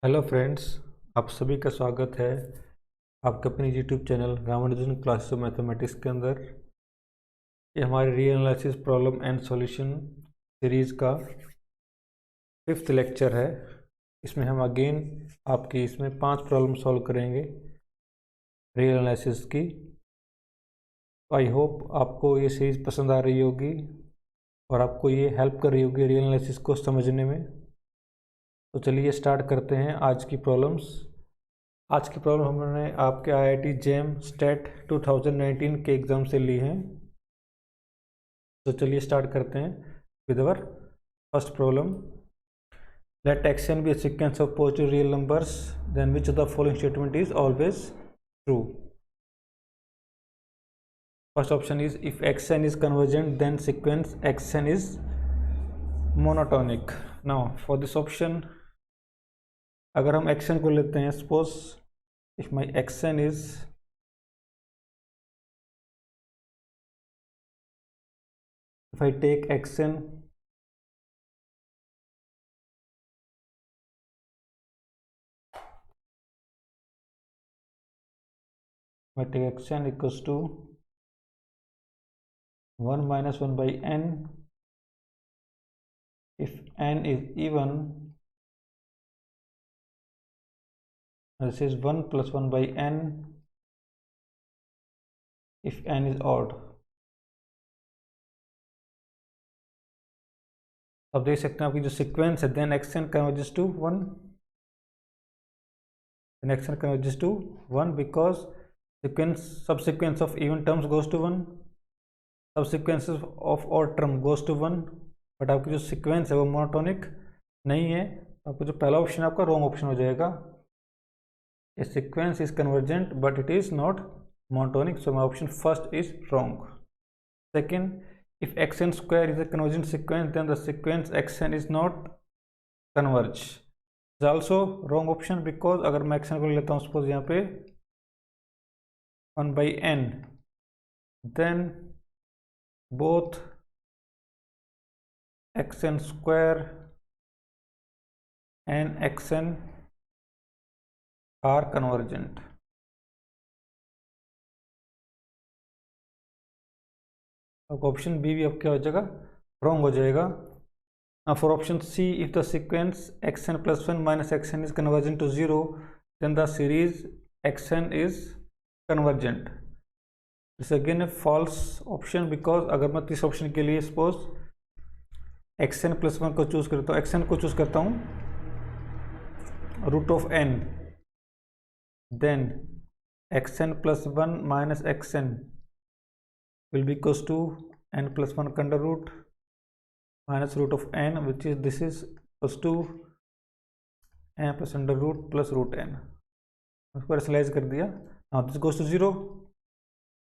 Hello friends, आप सभी का स्वागत है आपके अपने YouTube channel Ramanujan classes of mathematics के अंदर। ये हमारे real analysis problem and solution series का 5th लेक्चर है। इसमें हम अगेन आपकी इसमें 5 प्रॉब्लम सॉल्व करेंगे रियल एनालिसिस की। आई होप आपको ये सीरीज़ पसंद आ रही होगी और आपको ये हेल्प कर रही होगी रियल एनालिसिस को समझने में। तो चलिए स्टार्ट करते हैं आज की प्रॉब्लम्स। आज की प्रॉब्लम हमने आपके IIT जेम स्टेट 2019 के एग्ज़ाम से ली हैं। तो चलिए स्टार्ट करते हैं with our first problem. Let xn be a sequence of positive real numbers, then which of the following statement is always true. First option is if xn is convergent then sequence xn is monotonic. Now for this option, अगर हम xn को लेते हैं, suppose if my xn is if I take xn equals to 1 minus 1 by n. If n is even, this is 1 plus 1 by n if n is odd. अब देख सकते हैं आपकी जो सीक्वेंस है, then xn converges to 1, then xn converges to 1 because sequence subsequence of even terms goes to 1, subsequences of odd term goes to 1, but आपकी जो sequence है वो मोनोटोनिक नहीं है। आपको जो पहला ऑप्शन है आपका रॉन्ग ऑप्शन हो जाएगा। A sequence is convergent but it is not monotonic, so my option first is wrong. Second, if xn square is a convergent sequence, then the sequence xn is not converge. Is also wrong option because अगर मैं xn को लेता हूँ suppose यहाँ पे 1 by n, then both xn square and xn are convergent. अब option b भी अब क्या हो जाएगा, रॉन्ग हो जाएगा। For option c, if the sequence xn plus 1 minus xn is convergent to 0, then the series xn is convergent. This again a false option because अगर मैं तीस ऑप्शन के लिए सपोज xn plus 1 को चूज करता हूँ, xn को choose करता हूँ root of n, then xn plus 1 minus xn will be equals to n plus 1 under root minus root of n, which is this is equals to n plus under root plus root n. उसको rationalise कर दिया। now this goes to 0,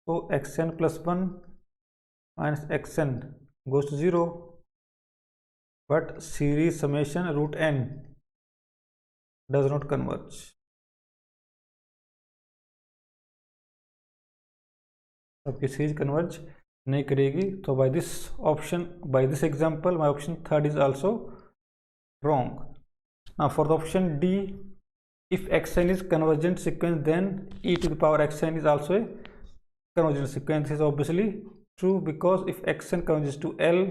so xn plus 1 minus xn goes to 0, but series summation root n does not converge. आपकी series converge नहीं करेगी। तो by this option, by this example, my option third is also wrong. Now for the option d, if xn is convergent sequence, then e to the power xn is also a convergent sequence. This is obviously true because if xn converges to L,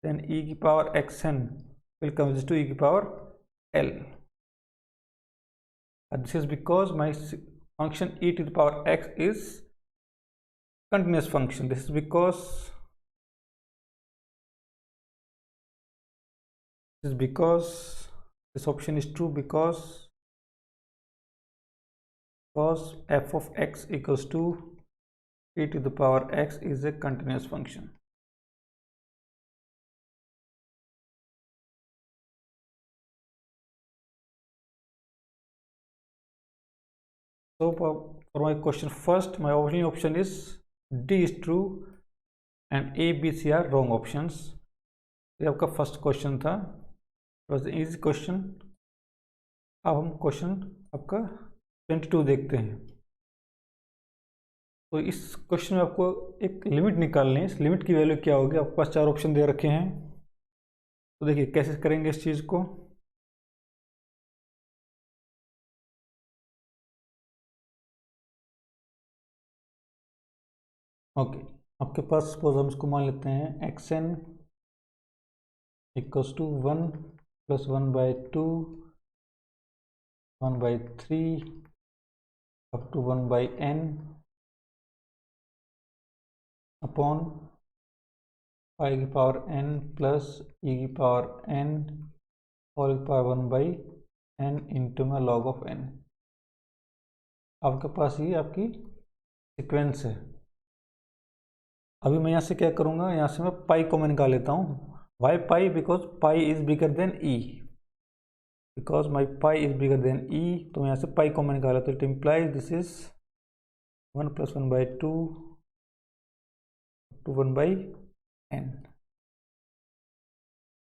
then e की power xn will converge to e की power L. And this is because my function e to the power x is continuous function. This is because this option is true because f of x equals to e to the power x is a continuous function. So for my question first, my only option is D is true and A, B, C are wrong options. ये आपका first question था, was easy question. अब हम question आपका 22 देखते हैं। तो इस क्वेश्चन में आपको एक लिमिट निकालनी है। इस लिमिट की वैल्यू क्या होगी, आपके पास 4 ऑप्शन दे रखे हैं। तो देखिए कैसे करेंगे इस चीज़ को। ओके, आपके पास सपोज हम इसको मान लेते हैं xn equals to 1 plus 1/2 1/3 up to 1/n upon pi की पावर n प्लस e की पावर n और की पावर 1/n इंटू में log ऑफ n। आपके पास ये आपकी सीक्वेंस है। अभी मैं यहाँ से क्या करूँगा, यहाँ से मैं पाई कॉमन निकाल लेता हूँ। Why pi? Because pi is bigger than e, because my pi is bigger than e, तो मैं यहाँ से पाई कॉमन निकाला, तो it implies this is 1 plus 1/2 to 1/n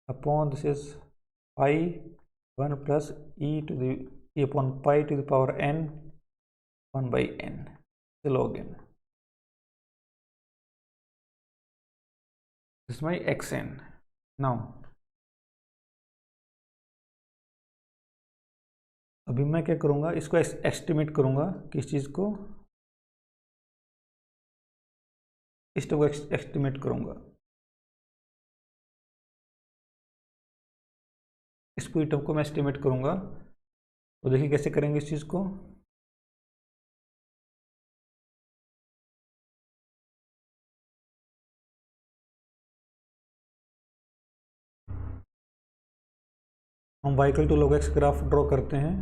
upon this is pi 1 plus e to the e upon pi to the power n 1/n, the log n. This is my xn. Now अभी मैं क्या करूँगा, इसको estimate करूँगा, किस चीज़ को, इस term को एस्टिमेट करूँगा, इस पूरी टर्म को मैं एस्टिमेट करूँगा। तो देखिए कैसे करेंगे इस चीज़ को। हम y equal to log x graph draw करते हैं,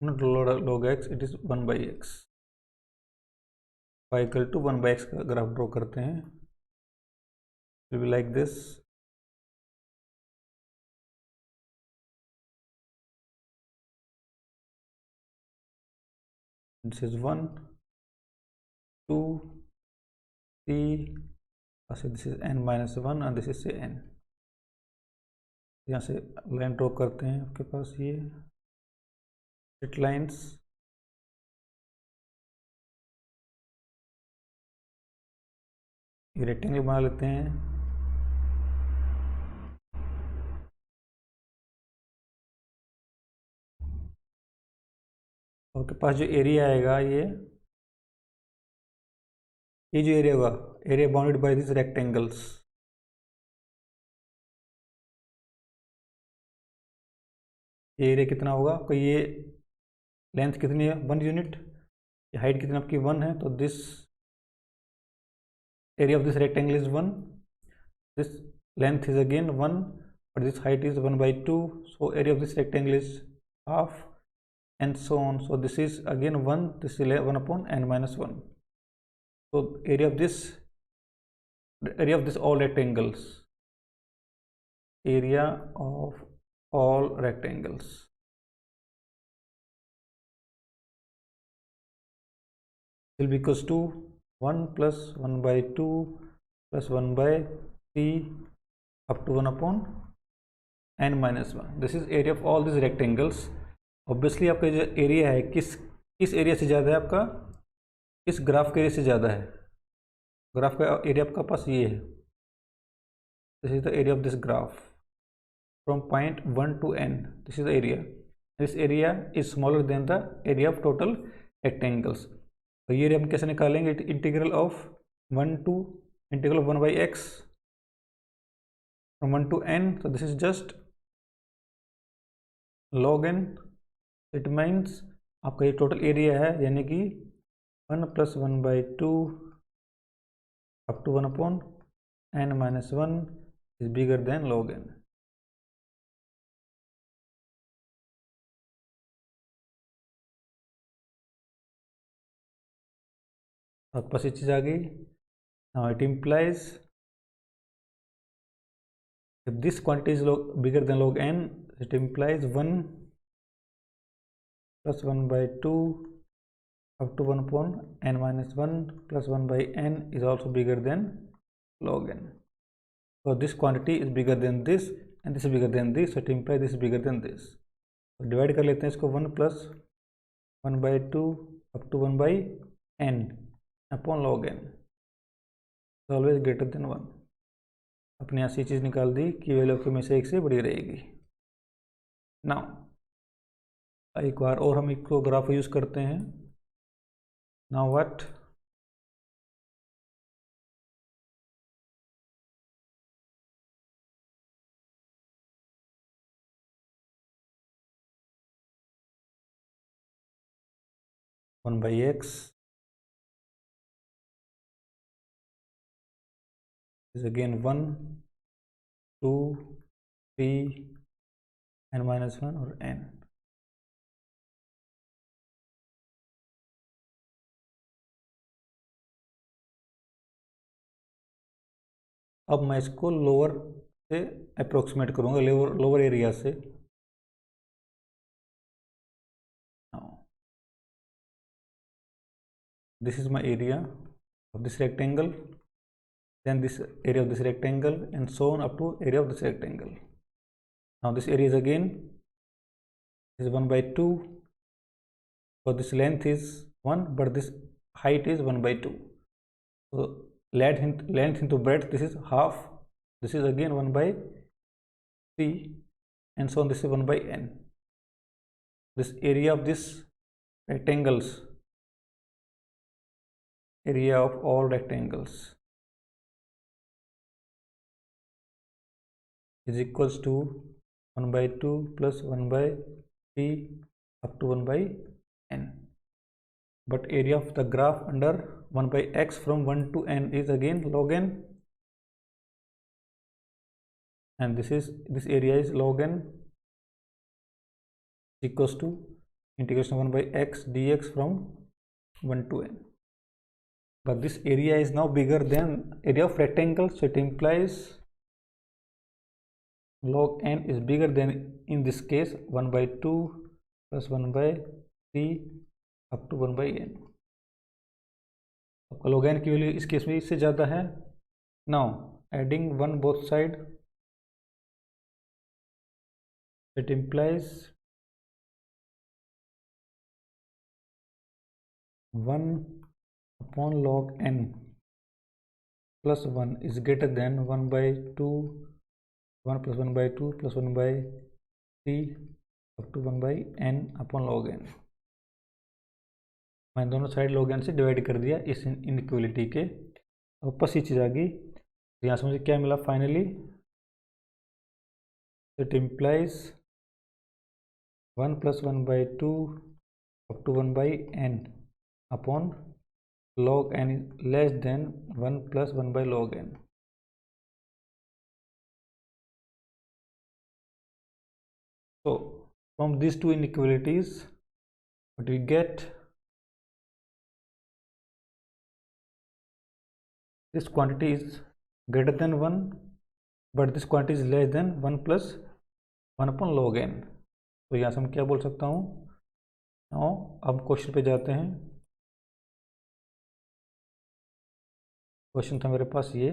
not log x, it is 1/x। y equal to 1/x का ग्राफ ड्रॉ करते हैं, will be like this. This is 1 2 3, this is n minus 1 and this is say n। यहाँ से line draw करते हैं, आपके पास ये स्ट्रेट लाइंस, ये रेक्टेंगल बना लेते हैं। आपके पास जो एरिया आएगा, ये जो एरिया होगा, area bounded by this rectangles, ये एरिया कितना होगा आपका, ये लेंथ कितनी है 1 यूनिट, ये हाइट कितनी आपकी 1 है, तो this area of this rectangle is 1, this length is again 1, but this height is 1/2, so area of this rectangle is half, and so on. So this is again 1, this is 1 upon n minus 1. So area of this all rectangles, area of all rectangles will be equals to 1 plus 1/2 plus 1/3 up to 1 upon n minus 1. This is area of all these rectangles. Obviously आपका जो area है, किस area से ज़्यादा है आपका, इस graph के एरिया से ज़्यादा है। ग्राफ का एरिया आपका पास ये है, this is the area of this graph from point 1 to n, this is the area. This area is smaller than the area of total rectangles. तो ये एरिया हम कैसे निकालेंगे, integral of 1 to integral of 1/x from 1 to n, so this is just log n, it means आपका ये total area है, यानी कि 1 plus 1/2 up to 1 upon n minus 1 is bigger than log n। आपके पास ये चीज़ आ गई। Now it implies if this quantity is bigger than log n, it implies 1 plus 1/2 up to 1 upon n minus 1 plus 1/n is also bigger than log n. So this quantity is bigger than this and this is bigger than this, so it implies this is bigger than this. So divide कर लेते हैं इसको, 1 plus 1/2 up to 1/n upon log n is always greater than 1। अपने यहाँ से चीज़ निकाल दी कि value के में से 1 से बड़ी रहेगी। नाउ एक बार और हम इसको ग्राफ यूज़ करते हैं। Now what, 1 by x is again 1, 2, 3, n minus 1 और n. अब मैं इसको लोअर से अप्रोक्सीमेट करूंगा, लोअर एरिया से. This is my area of this rectangle, then this area of this rectangle, and so on up to area of this rectangle. Now this area is again is 1 by 2, so this length is 1, but this height is 1 by 2. So length into breadth, this is half, this is again 1 by 3, and so on, this is 1 by n. This area of this rectangles, area of all rectangles, is equals to 1 by 2 plus 1 by 3 up to 1 by n. But area of the graph under 1 by x from 1 to n is again log n, and this area is log n equals to integration 1 by x dx from 1 to n. But this area is now bigger than area of rectangle, so it implies log n is bigger than, in this case, 1 by 2 plus 1 by 3 up to 1 by n. आपका log n की value इस case में इससे ज़्यादा है. Now adding 1 both side, it implies 1 upon log n plus 1 is greater than 1 by 2, 1 plus 1 by 2 plus 1 by 3 up to 1 by n upon log n. मैंने दोनों side log n से divide कर दिया इस इनइक्वलिटी के. वापस ये चीज़ आ गई, यहाँ से मुझे क्या मिला finally? It implies 1 plus 1 by 2 up to 1 by n upon log n is less than 1 plus 1 by log n. So from these two inequalities, what we get, this quantity is greater than 1, but this quantity is less than 1 plus 1 upon log n. तो यहाँ से मैं क्या बोल सकता हूँ? now अब question पे जाते हैं. क्वेश्चन था मेरे पास ये.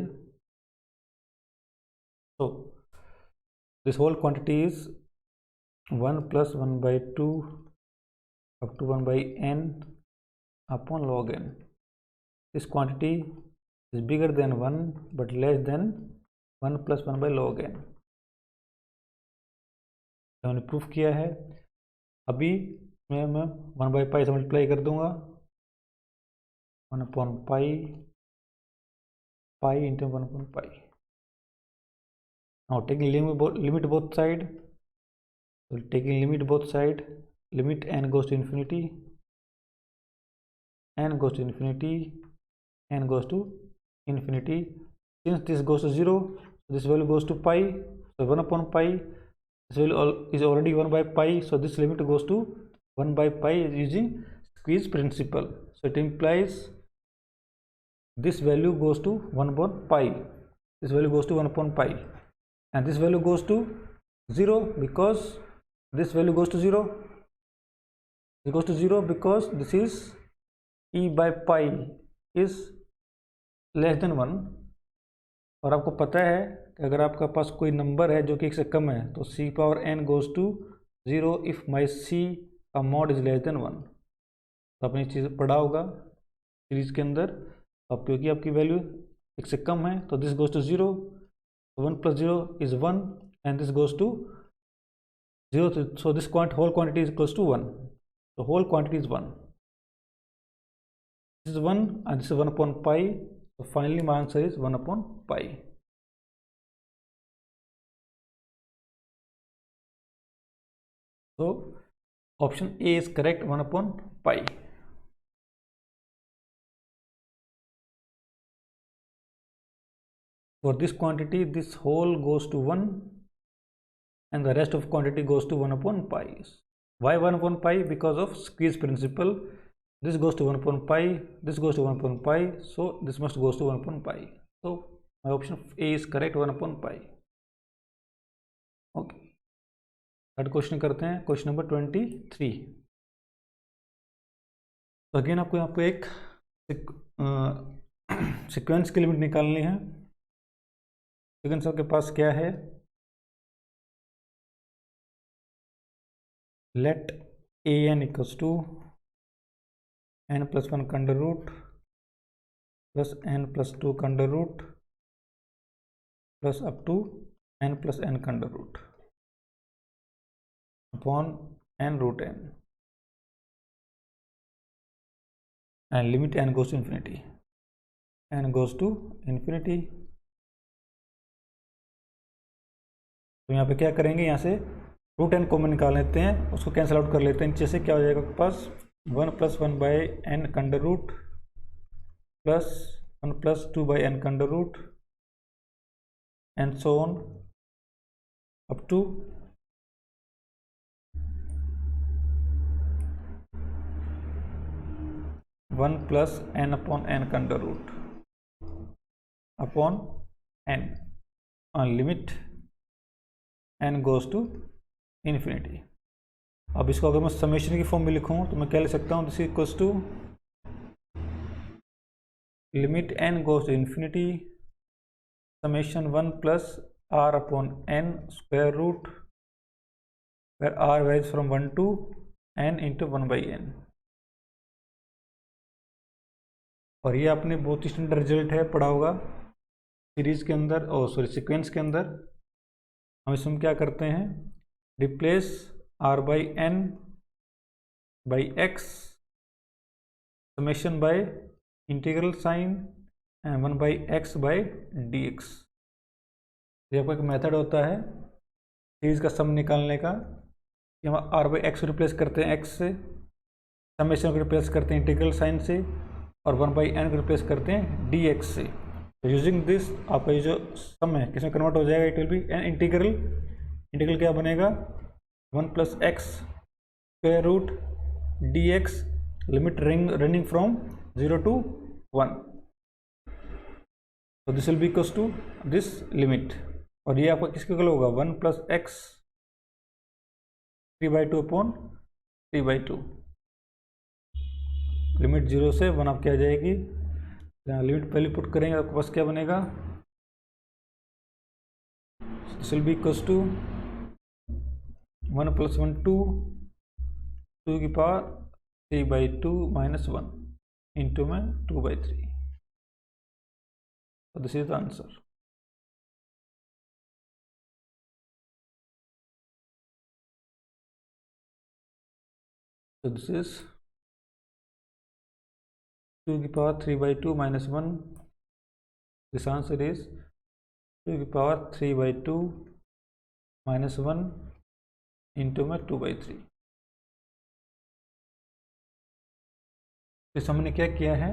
so this whole quantity is 1 plus 1 by 2 up to 1 by n upon log n. This quantity is bigger than 1 but less than 1 plus 1 by log n. हमने प्रूफ किया है. अभी मैं 1 by पाई से मल्टीप्लाई कर दूंगा. 1 upon pi into 1 upon pi. Now taking limit both side. So taking limit both side, limit n goes to infinity, n goes to infinity, n goes to infinity. Since this goes to 0, this value goes to pi. So 1 upon pi, this value is already 1 by pi, so this limit goes to 1 by pi using squeeze principle. So it implies this value goes to 1 upon pi, this value goes to 1 upon pi, and this value goes to 0 because this value goes to 0. It goes to 0 because this is e by pi is less than 1. और आपको पता है कि अगर आपका पास कोई number है जो कि 1 से कम है तो c power n goes to 0 if my c का mod is less than 1. तो आपने चीज़ पढ़ा होगा सीरीज के अंदर. अब क्योंकि आपकी वैल्यू 1 से कम है तो this goes to 0, 1 plus 0 is 1 and this goes to 0, so this whole quantity is equals to 1. The whole quantity is 1. This is 1 and this is 1 upon pi. So finally my answer is 1 upon pi. So option A is correct, 1 upon pi. For this quantity, this whole goes to 1 and the rest of quantity goes to 1 upon pi. Why 1 upon pi? Because of squeeze principle. This goes to 1 upon pi, this goes to 1 upon pi, so this must goes to 1 upon pi. So my option A is correct, 1 upon pi. Okay, third question करते हैं, question number 23. तो again आपको यहाँ पे एक sequence की limit निकालनी है. सीक्वेंस आपके पास क्या है? Let a n equals to n plus 1 under root plus n plus 2 under root plus up to n plus n under root upon n root n, and limit n goes to infinity. n goes to infinity. तो यहाँ पे क्या करेंगे, यहाँ से root n common निकाल लेते हैं, उसको कैंसिल आउट कर लेते हैं. नीचे से क्या हो जाएगा आपके पास? 1 plus 1 by n under root plus 1 plus 2 by n under root and so on up to one plus n upon n under root upon n on limit n goes to infinity. अब इसको अगर मैं summation की form में लिखूँ तो मैं क्या लिख सकता हूँ? This equals to limit n goes to infinity summation 1 plus r upon n square root where r varies from 1 to n into 1 by n. और ये आपने बहुत ही स्टैंडर्ड रिजल्ट है, पढ़ा होगा सीरीज के अंदर, सीक्वेंस के अंदर. हम इसमें क्या करते हैं? Replace r by n by x summation by integral sign and 1 by x by dx. ये आपका एक मेथड होता है सीरीज का सम निकालने का. हम r by x को रिप्लेस करते हैं x से, समेशन को रिप्लेस करते हैं इंटीग्रल साइन से, और 1 by n को रिप्लेस करते हैं dx से. तो यूजिंग दिस आपका ये जो सम है किसमें कन्वर्ट हो जाएगा? It will be an integral. Integral क्या बनेगा? 1 plus x square root dx limit running from 0 to 1. So this will be equals to this limit. और ये आपका किसके इक्वल होगा? 1 plus x 3/2 upon 3/2. लिमिट 0 से 1 आपकी आ जाएगी. यहाँ लिमिट पहले पुट करेंगे, आपके पास क्या बनेगा? This will be equals to 1 plus 1 2 की पावर 3/2 minus 1 into में 2/3. So this is the answer. So this is 2 की power 3/2 minus 1. This answer is 2 की पावर 3/2 minus 1 इंटू में 2/3. इस हमने क्या किया है?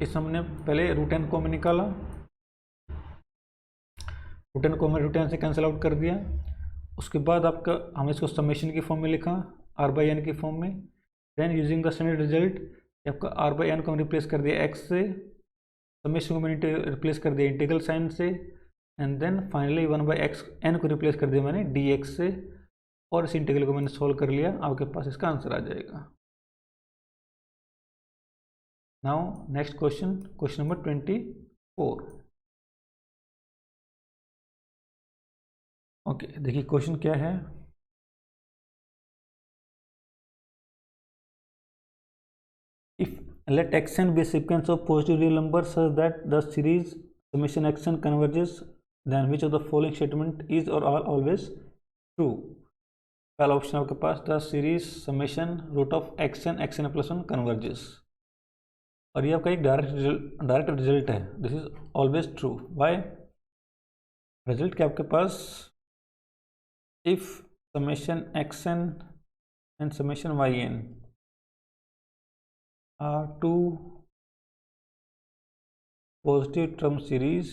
इस हमने पहले रूट n को निकाला, रूट n को हमने रूट n से कैंसिल आउट कर दिया. उसके बाद आपका हमने इसको समेशन की फॉर्म में लिखा, r by n की फॉर्म में. Then using the standard result आपका r by n को हम रिप्लेस कर दिया x से, समेशन को मैंने रिप्लेस कर दिया इंटीग्रल साइन से, and then finally 1 by x n को रिप्लेस कर दिया मैंने dx से, और इस इंटीग्रल को मैंने सोल्व कर लिया. आपके पास इसका आंसर आ जाएगा. Now next question, question number 24. Okay, देखिए क्वेश्चन क्या है. If let xn be a sequence of positive real numbers such that the series summation xn converges, then which of the following statement is or are always true? पहला option आपके पास the series summation root of xn plus 1 converges. और ये आपका एक direct result है. This is always true. Why? Result क्या आपके पास? If summation xn and summation yn are two positive term series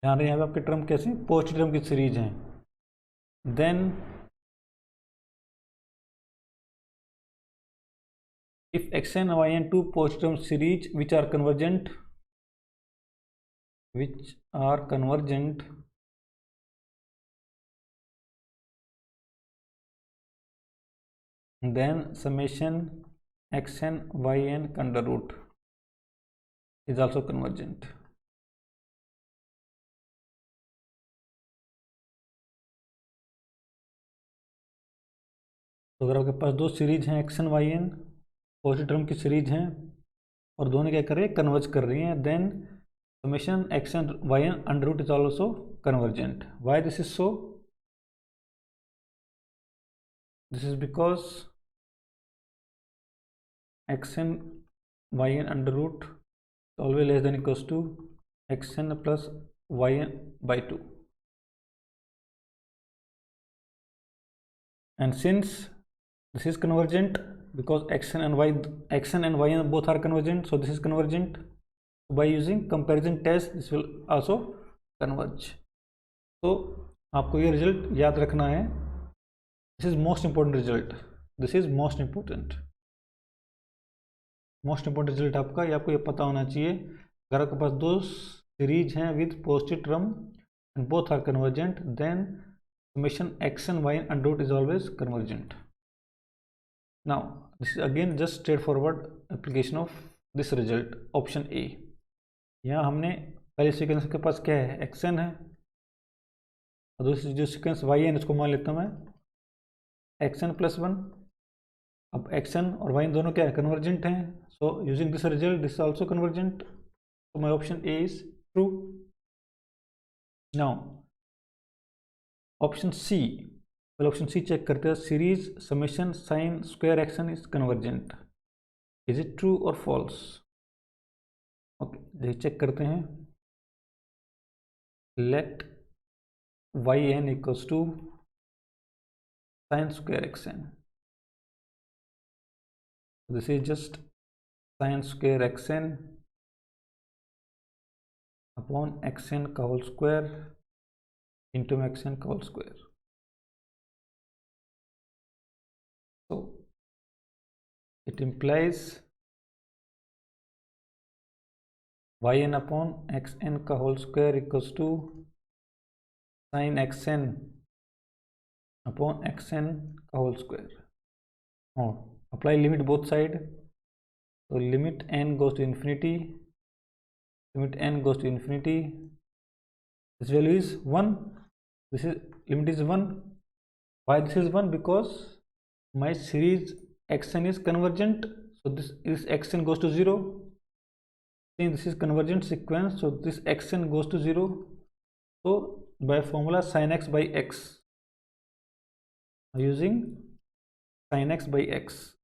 ध्यान रहे यहाँ पे आपके टर्म कैसे पॉजिटिव टर्म की सीरीज हैं। Then if xn y and 2 positive term series which are convergent then summation xn yn under root is also convergent. तो अगर आपके पास दो सीरीज हैं x n y n positive term की series हैं और दोनों क्या कर रही है कन्वर्ज कर रही हैं, then summation x n y n under root is also convergent. Why this is so? This is because x n y n under root always less than equals to x n plus y n by 2. And since this is convergent because xn and yn both are convergent, so this is convergent. By using comparison test this will also converge. तो आपको ये result याद रखना है. This is most important result. This is most important result आपका, ये आपको ये पता होना चाहिए. अगर आपके पास दो सीरीज हैं with positive term and both are convergent, then summation x and y and root is always convergent. Now this is again just straightforward application of this result, option A. यहाँ हमने पहले सीक्वेंस के पास क्या है xn है और दूसरी जो सीक्वेंस yn इसको मान लेता हूँ मैं xn प्लस 1. अब xn और yn दोनों क्या है कन्वर्जेंट हैं, so using this result this is also convergent, so my option A is true. Now option c, पहले ऑप्शन सी चेक करते हैं. Series summation sine square x n is convergent, is it true और false? Okay check करते हैं. Let y n equals to sine square x n. This is just sine square x n upon x n का whole square into xn का whole square. So it implies yn upon xn का whole square equals to sin xn upon xn का whole square. Now apply limit both side. So limit n goes to infinity, this value is 1. This is limit is 1. Why this is 1? Because my series xn is convergent, so this xn goes to 0. Since this is convergent sequence, so this xn goes to 0. So by formula sin x by x, using sin x by x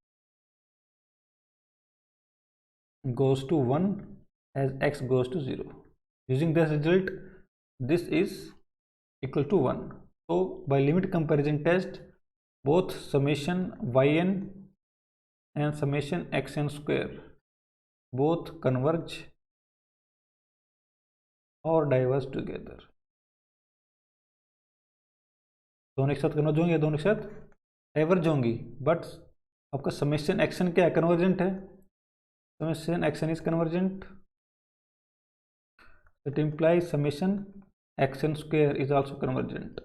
goes to 1 as x goes to 0. Using this result, this is equal to 1. So by limit comparison test, both summation yn and summation xn square both converge or diverge together. दोनों एक साथ converge होंगे, दोनों एक साथ diverge होंगी. But आपका summation action क्या है कन्वर्जेंट है. Summation action is convergent. It implies summation xn square is also convergent.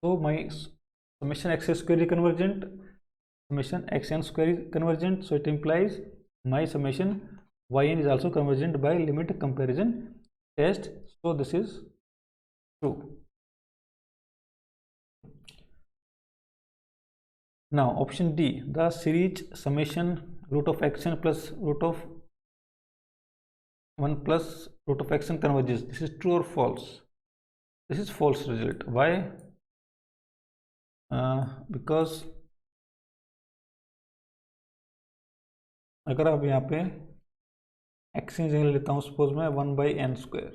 So my summation x square is convergent, summation xn square is convergent, so it implies my summation yn is also convergent by limit comparison test. So this is true. Now option D, the series summation root of xn plus root of 1 plus root of xn converges. This is true or false? This is false result. Why? Because अगर आप यहाँ पे action जगह लेता हूँ suppose मैं 1 by n square,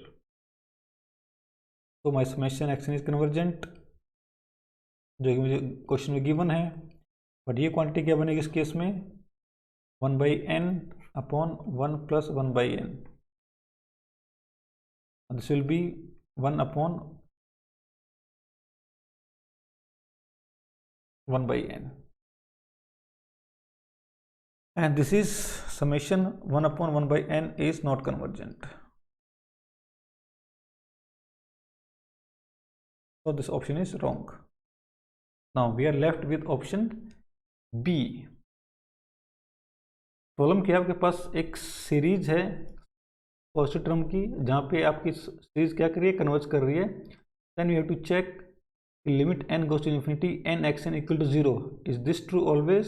तो माई summation action is convergent जो कि मुझे क्वेश्चन में गिवन है. बट ये क्वांटिटी क्या बनेगी इस केस में 1 by n upon 1 plus 1 by n. This will B 1 upon 1/n, and this is summation 1 upon 1/n is not convergent. So this option is wrong. Now we are left with option B. Problem क्या है, आपके पास एक series है positive term की जहाँ पे आपकी series क्या कर रही है, कन्वर्ज कर रही है. Then you have to check limit n goes to infinity n xn equal to 0. Is this true always?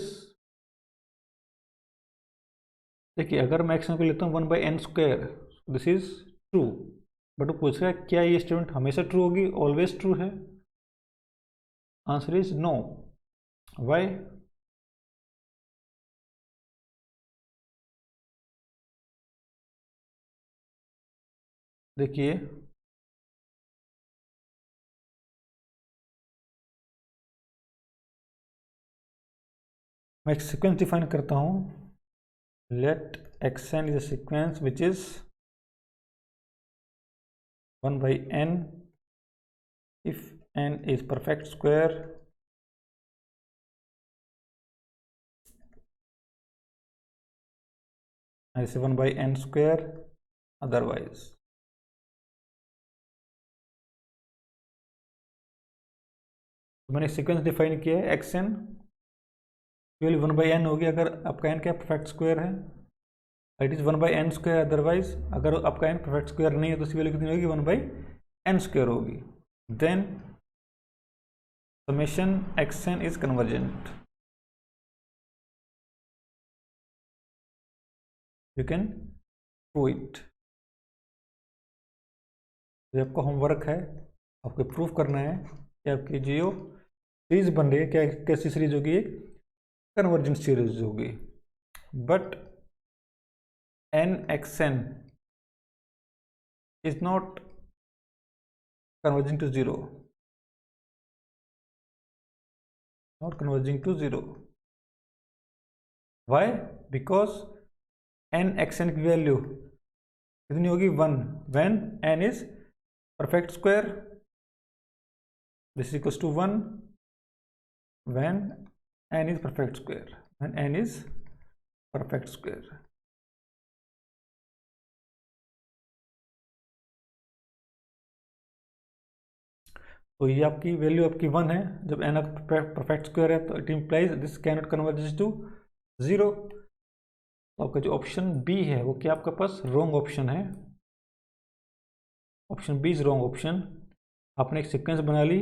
देखिए अगर मैं एक्शन को लेता हूँ 1/n², this is true. But वो पूछ रहा है क्या ये स्टेटमेंट हमेशा ट्रू होगी, ऑलवेज ट्रू है? Answer is no. वाई? देखिए मैं एक सीक्वेंस डिफाइन करता हूँ. Let xn is a sequence which is 1/n if n is perfect square and this is 1/n², otherwise. तो मैंने सीक्वेंस डिफाइन किया है xn केवल 1/n होगी अगर आपका n क्या परफेक्ट स्क्वायर है, इट इज 1/n². अदरवाइज अगर आपका n परफेक्ट स्क्वायर नहीं है तो उसकी वैल्यू कितनी होगी, 1/n² होगी. Then summation xn is convergent. You can prove it. जो आपका होमवर्क है, आपको प्रूफ करना है कि आपकी जो सीरीज बन रही है क्या, कैसी सीरीज होगी, एक कन्वर्जेंट सीरीज होगी. But nxn is not converging to 0, not converging to 0. Why? Because nxn की वैल्यू कितनी होगी, 1 when n is perfect square. This is equals to 1 when n is perfect square, when n is perfect square. तो ये आपकी value आपकी 1 है. जब n perfect square है तो it implies this can not converge to 0. तो आपका जो ऑप्शन बी है वो क्या आपके पास रॉन्ग ऑप्शन है. Option B is wrong option. आपने एक सीक्वेंस बना ली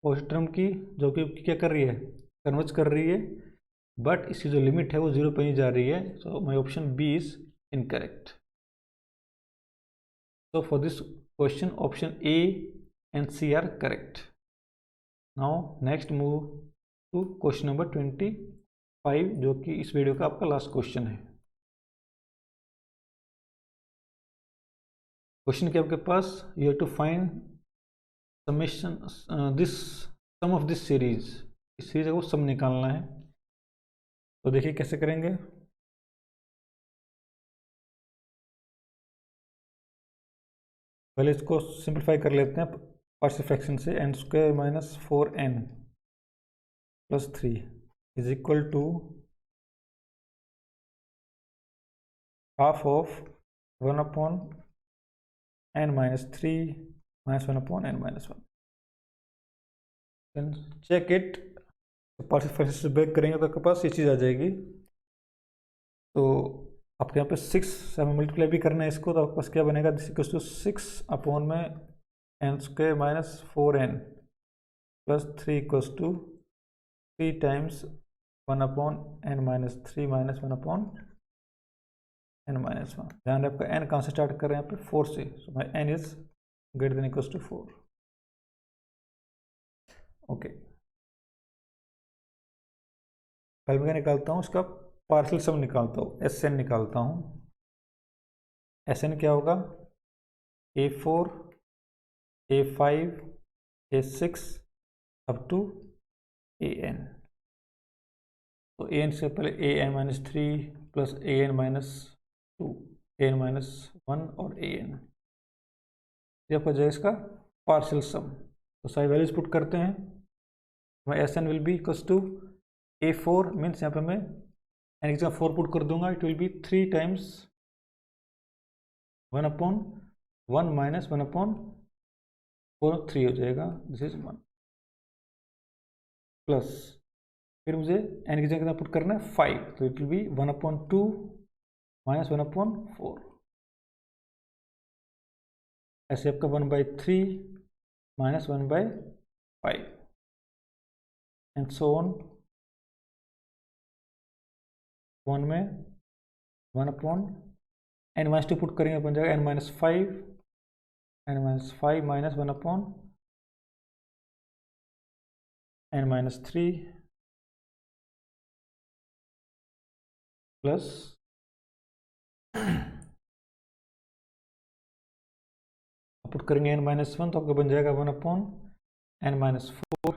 पॉजिटिव टर्म की जो कि क्या कर रही है, कन्वर्ज कर रही है, बट इसकी जो लिमिट है वो 0 पे नहीं जा रही है. So my option B is incorrect. So for this question option A and C are correct. Now next move to question number 25 जो कि इस वीडियो का आपका लास्ट क्वेश्चन है. क्वेश्चन क्या आपके पास, you have to find summation this sum of this series. इस सीरीज को सम निकालना है. तो देखिए कैसे करेंगे. पहले इसको सिंप्लीफाई कर लेते हैं पार्शियल फ्रैक्शन से. n² - 4n + 3 is equal to half of 1 upon n - 3 - 1 upon n - 1. Then check it. Partial fraction से ब्रेक करेंगे तो आपके पास ये चीज़ आ जाएगी. तो आपके यहाँ पे 6 से हमें मल्टीप्लाई भी करना है इसको, तो आपके पास क्या बनेगा, दिस इक्वल्स टू 6 अपॉन में n² - 4n + 3 equals to 3 times 1 upon n - 3 - 1 upon n - 1. ध्यान रहे आपका n कहाँ से स्टार्ट कर रहे हैं यहाँ पे, 4 से. So my n is greater than equals to 4. Okay, पहले मैं क्या निकालता हूँ, इसका पार्शियल सम निकालता हूँ, SN निकालता हूँ. SN क्या होगा, A4 A5 A6 up to AN. तो AN से पहले AN - 3 + AN - 2 AN - 1 और AN. ये आपका जाएगा इसका पार्शियल सम। तो सारी वैल्यूज पुट करते हैं। हमारा s n will be equals to A4 means यहाँ पे मैं एन की जगह 4 पुट कर दूंगा। It will be 3 times 1/1 minus 1/4 3 हो जाएगा। दिस इज 1 प्लस फिर मुझे एन की जगह पुट करना है 5, तो इट विल बी 1/2 माइनस 1/4। ऐसे आपका 1/3 माइनस 1/5 एंड सो ऑन। 1 में 1/n-2 पुट करेंगे, बन जाएगा n-5 minus 1/n-3 plus put करेंगे n-1 तो आपका बन जाएगा 1/n-4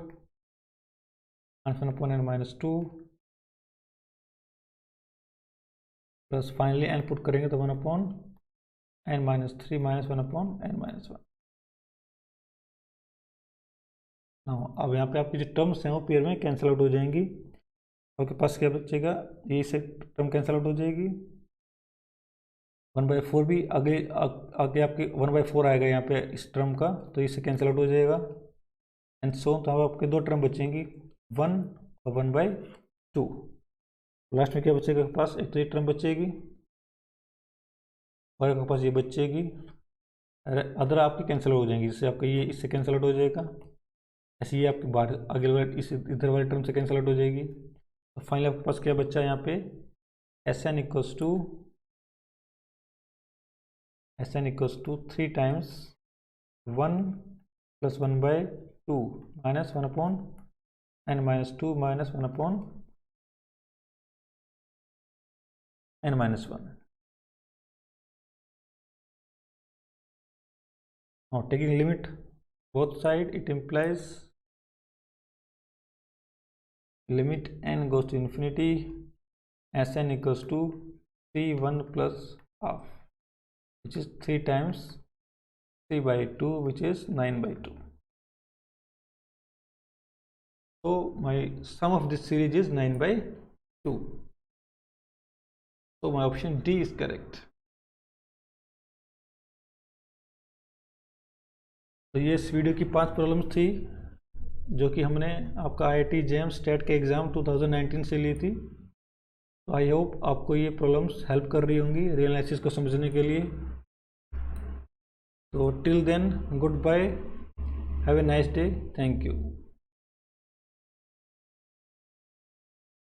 1/n-2 plus finally n put करेंगे तो 1/n-3 माइनस 1/n-1। अब यहाँ पे आपकी जो टर्म्स हैं वो पेयर में कैंसिल आउट हो जाएंगी। आपके पास क्या बचेगा, ये से टर्म कैंसिल आउट हो जाएगी। 1/4 भी आगे आपके 1/4 आएगा यहाँ पे इस टर्म का, तो इससे कैंसिल आउट हो जाएगा एंड सो। तो अब आपके 2 टर्म बचेंगी 1 और 1/2। लास्ट में क्या बचेगा आपके पास, एक तो ये टर्म बचेगी और आपके पास ये बचेगी। अदर आपकी कैंसिल हो जाएंगी, इससे आपका ये इससे कैंसिल आउट हो जाएगा। ऐसे ये आपके बाहर आगे वाले इस इधर वाले टर्म से कैंसिल आउट हो जाएगी। तो फाइनली आपके पास क्या बच्चा है यहाँ पे, s n equals to 3 times 1 plus 1/2 minus 1/n-2 minus 1/n-1। Now taking limit both side, it implies limit n goes to infinity, Sn equals to 3/1 plus half, which is 3 times 3/2, which is 9/2. So my sum of this series is 9/2. So my option D is correct. तो ये इस video की 5 problems थी जो कि हमने आपका IIT JEM state के एग्ज़ाम 2019 से ली थी। तो आई होप आपको ये प्रॉब्लम्स हेल्प कर रही होंगी रियल एनालिसिस को समझने के लिए। तो till then good bye, have a nice day, thank you.